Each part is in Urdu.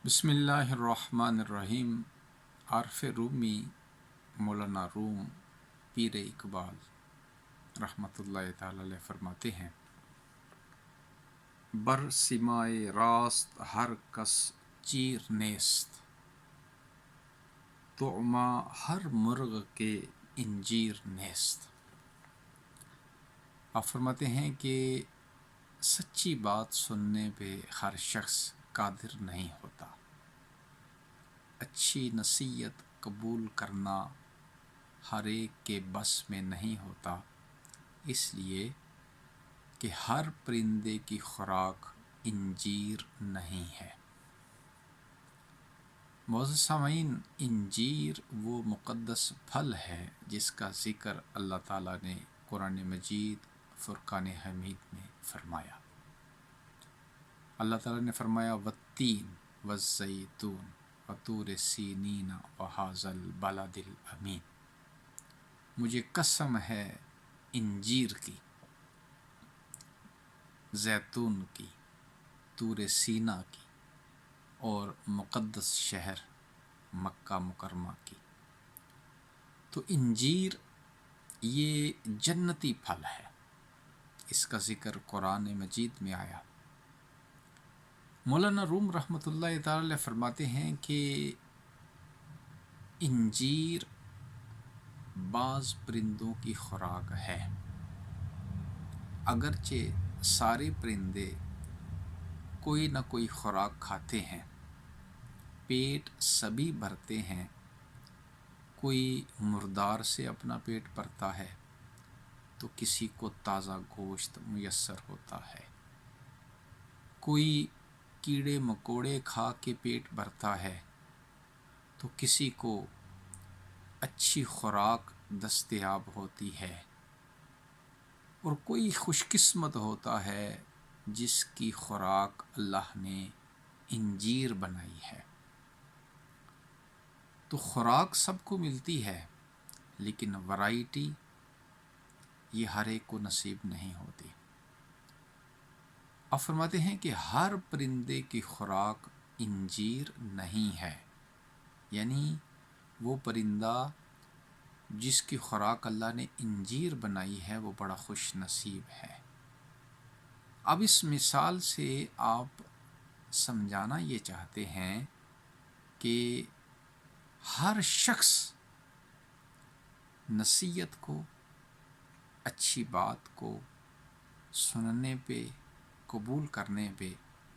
بسم اللہ الرحمن الرحیم۔ عارف رومی مولانا روم پیر اقبال رحمۃ اللہ تعالی علیہ فرماتے ہیں، بر سمائے راست ہر کس چیر نیست، طعمہ ہر مرغ کے انجیر نیست۔ آپ فرماتے ہیں کہ سچی بات سننے پہ ہر شخص قادر نہیں ہوتا، اچھی نصیحت قبول کرنا ہر ایک کے بس میں نہیں ہوتا، اس لیے کہ ہر پرندے کی خوراک انجیر نہیں ہے۔ معزز سامعین، انجیر وہ مقدس پھل ہے جس کا ذکر اللہ تعالیٰ نے قرآن مجید فرقان حمید میں فرمایا۔ اللہ تعالیٰ نے فرمایا والتین والزیتون وطور سینین وہذا البلد الامین، مجھے قسم ہے انجیر کی، زیتون کی، طور سینا کی اور مقدس شہر مکہ مکرمہ کی۔ تو انجیر یہ جنتی پھل ہے، اس کا ذکر قرآن مجید میں آیا۔ مولانا روم رحمۃ اللہ تعالی فرماتے ہیں کہ انجیر بعض پرندوں کی خوراک ہے، اگرچہ سارے پرندے کوئی نہ کوئی خوراک کھاتے ہیں، پیٹ سبھی بھرتے ہیں، کوئی مردار سے اپنا پیٹ بھرتا ہے تو کسی کو تازہ گوشت میسر ہوتا ہے، کوئی کیڑے مکوڑے کھا کے پیٹ بھرتا ہے تو کسی کو اچھی خوراک دستیاب ہوتی ہے، اور کوئی خوش قسمت ہوتا ہے جس کی خوراک اللہ نے انجیر بنائی ہے۔ تو خوراک سب کو ملتی ہے، لیکن ورائٹی یہ ہر ایک کو نصیب نہیں ہوتی۔ آپ فرماتے ہیں کہ ہر پرندے کی خوراک انجیر نہیں ہے، یعنی وہ پرندہ جس کی خوراک اللہ نے انجیر بنائی ہے وہ بڑا خوش نصیب ہے۔ اب اس مثال سے آپ سمجھانا یہ چاہتے ہیں کہ ہر شخص نصیحت کو، اچھی بات کو سننے پہ، قبول کرنے پہ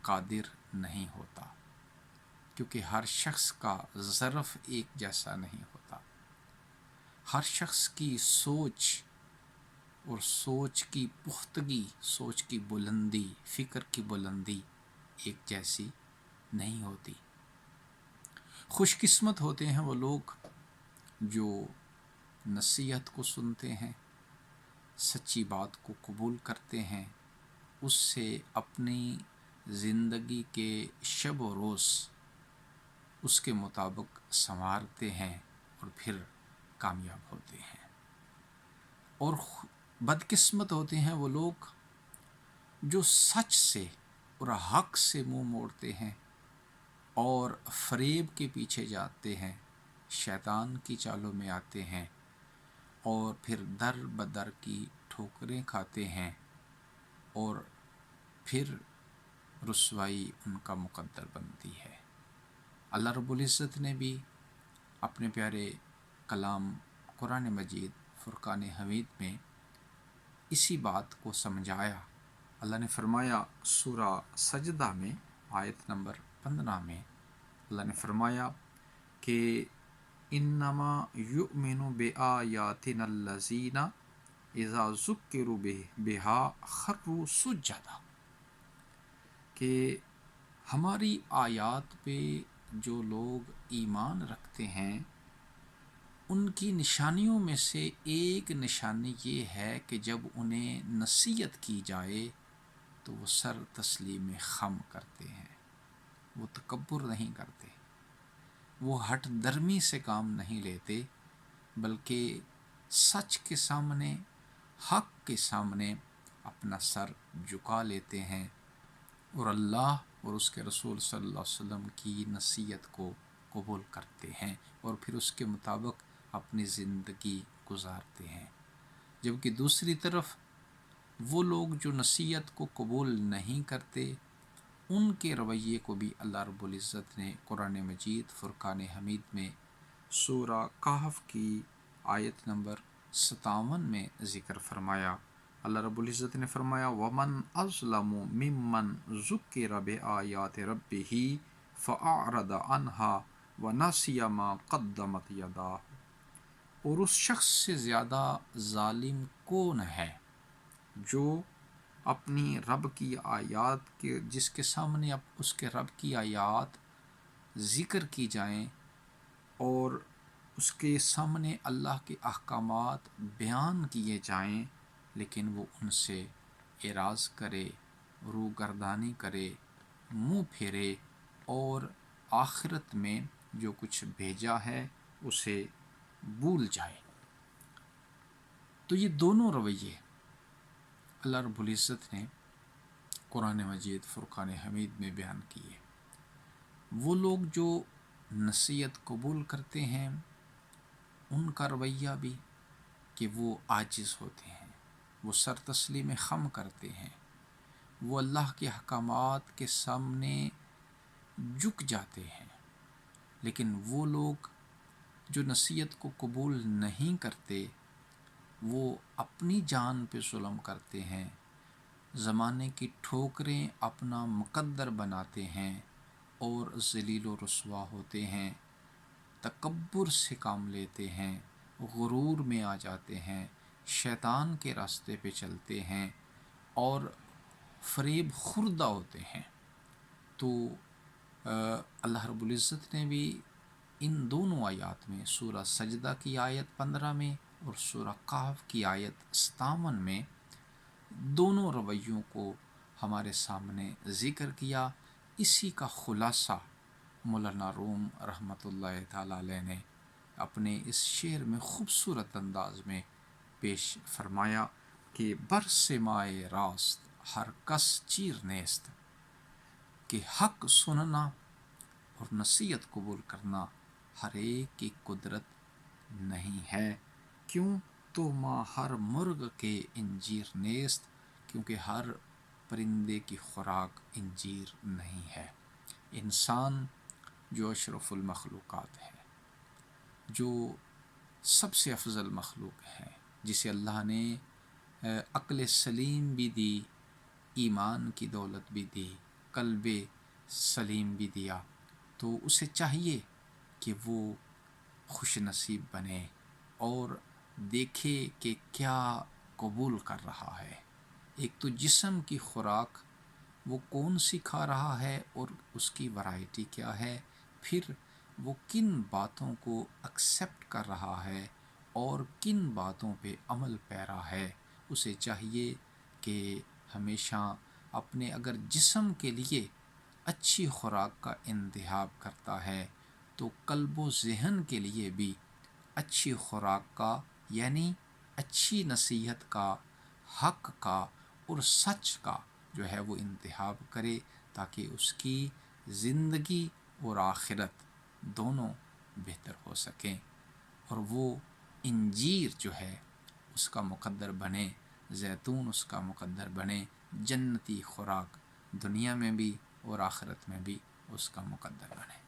قادر نہیں ہوتا، کیونکہ ہر شخص کا ظرف ایک جیسا نہیں ہوتا، ہر شخص کی سوچ اور سوچ کی پختگی، سوچ کی بلندی، فکر کی بلندی ایک جیسی نہیں ہوتی۔ خوش قسمت ہوتے ہیں وہ لوگ جو نصیحت کو سنتے ہیں، سچی بات کو قبول کرتے ہیں، اس سے اپنی زندگی کے شب و روز اس کے مطابق سنوارتے ہیں اور پھر کامیاب ہوتے ہیں۔ اور بدقسمت ہوتے ہیں وہ لوگ جو سچ سے اور حق سے منہ موڑتے ہیں اور فریب کے پیچھے جاتے ہیں، شیطان کی چالوں میں آتے ہیں اور پھر در بدر کی ٹھوکریں کھاتے ہیں، اور پھر رسوائی ان کا مقدر بنتی ہے۔ اللہ رب العزت نے بھی اپنے پیارے کلام قرآن مجید فرقان حمید میں اسی بات کو سمجھایا۔ اللہ نے فرمایا سورہ سجدہ میں آیت نمبر 15 میں اللہ نے فرمایا کہ انما یؤمن بآیاتنا الذین اذا ذکروا بہا خروا سجدا، کہ ہماری آیات پہ جو لوگ ایمان رکھتے ہیں ان کی نشانیوں میں سے ایک نشانی یہ ہے کہ جب انہیں نصیحت کی جائے تو وہ سر تسلیم خم کرتے ہیں، وہ تکبر نہیں کرتے، وہ ہٹ درمی سے کام نہیں لیتے، بلکہ سچ کے سامنے، حق کے سامنے اپنا سر جھکا لیتے ہیں، اور اللہ اور اس کے رسول صلی اللہ علیہ وسلم کی نصیحت کو قبول کرتے ہیں اور پھر اس کے مطابق اپنی زندگی گزارتے ہیں، جبکہ دوسری طرف وہ لوگ جو نصیحت کو قبول نہیں کرتے، ان کے رویے کو بھی اللہ رب العزت نے قرآن مجید فرقان حمید میں سورہ کہف کی آیت نمبر 57 میں ذکر فرمایا۔ اللہ رب العزت نے فرمایا وَمَنْ أَظْلَمُ مِمَّنْ ذُكِّرَ بِآيَاتِ رَبِّهِ فَأَعْرَضَ عَنْهَا وَنَسِيَ مَا قَدَّمَتْ يَدَاهُ، اور اس شخص سے زیادہ ظالم کون ہے جو اپنی رب کی آیات کے، جس کے سامنے اس کے رب کی آیات ذکر کی جائیں اور اس کے سامنے اللہ کے احکامات بیان کیے جائیں، لیکن وہ ان سے اعراض کرے، روگردانی کرے، منہ پھیرے اور آخرت میں جو کچھ بھیجا ہے اسے بھول جائے۔ تو یہ دونوں رویے اللہ رب العزت نے قرآن مجید فرقان حمید میں بیان کیے۔ وہ لوگ جو نصیحت قبول کرتے ہیں ان کا رویہ بھی کہ وہ عاجز ہوتے ہیں، وہ سر تسلیم خم کرتے ہیں، وہ اللہ کے احکامات کے سامنے جھک جاتے ہیں۔ لیکن وہ لوگ جو نصیحت کو قبول نہیں کرتے، وہ اپنی جان پہ ظلم کرتے ہیں، زمانے کی ٹھوکریں اپنا مقدر بناتے ہیں اور ذلیل و رسوا ہوتے ہیں، تکبر سے کام لیتے ہیں، غرور میں آ جاتے ہیں، شیطان کے راستے پہ چلتے ہیں اور فریب خوردہ ہوتے ہیں۔ تو اللہ رب العزت نے بھی ان دونوں آیات میں، سورہ سجدہ کی آیت 15 میں اور سورہ کہف کی آیت 57 میں، دونوں رویوں کو ہمارے سامنے ذکر کیا۔ اسی کا خلاصہ مولانا روم رحمۃ اللہ تعالی علیہ نے اپنے اس شعر میں خوبصورت انداز میں پیش فرمایا کہ برسمائے راست ہر کس چیر نیست، کہ حق سننا اور نصیحت قبول کرنا ہر ایک کی قدرت نہیں ہے۔ کیوں تو ماں ہر مرغ کے انجیر نیست، کیونکہ ہر پرندے کی خوراک انجیر نہیں ہے۔ انسان جو اشرف المخلوقات ہے، جو سب سے افضل مخلوق ہے، جسے اللہ نے عقل سلیم بھی دی، ایمان کی دولت بھی دی، قلب سلیم بھی دیا، تو اسے چاہیے کہ وہ خوش نصیب بنے اور دیکھے کہ کیا قبول کر رہا ہے۔ ایک تو جسم کی خوراک وہ کون سی کھا رہا ہے اور اس کی ورائٹی کیا ہے، پھر وہ کن باتوں کو ایکسیپٹ کر رہا ہے اور کن باتوں پہ عمل پیرا ہے۔ اسے چاہیے کہ ہمیشہ اپنے اگر جسم کے لیے اچھی خوراک کا انتخاب کرتا ہے تو قلب و ذہن کے لیے بھی اچھی خوراک کا، یعنی اچھی نصیحت کا، حق کا اور سچ کا جو ہے وہ انتخاب کرے، تاکہ اس کی زندگی اور آخرت دونوں بہتر ہو سکیں اور وہ انجیر جو ہے اس کا مقدر بنے، زیتون اس کا مقدر بنے، جنتی خوراک دنیا میں بھی اور آخرت میں بھی اس کا مقدر بنے۔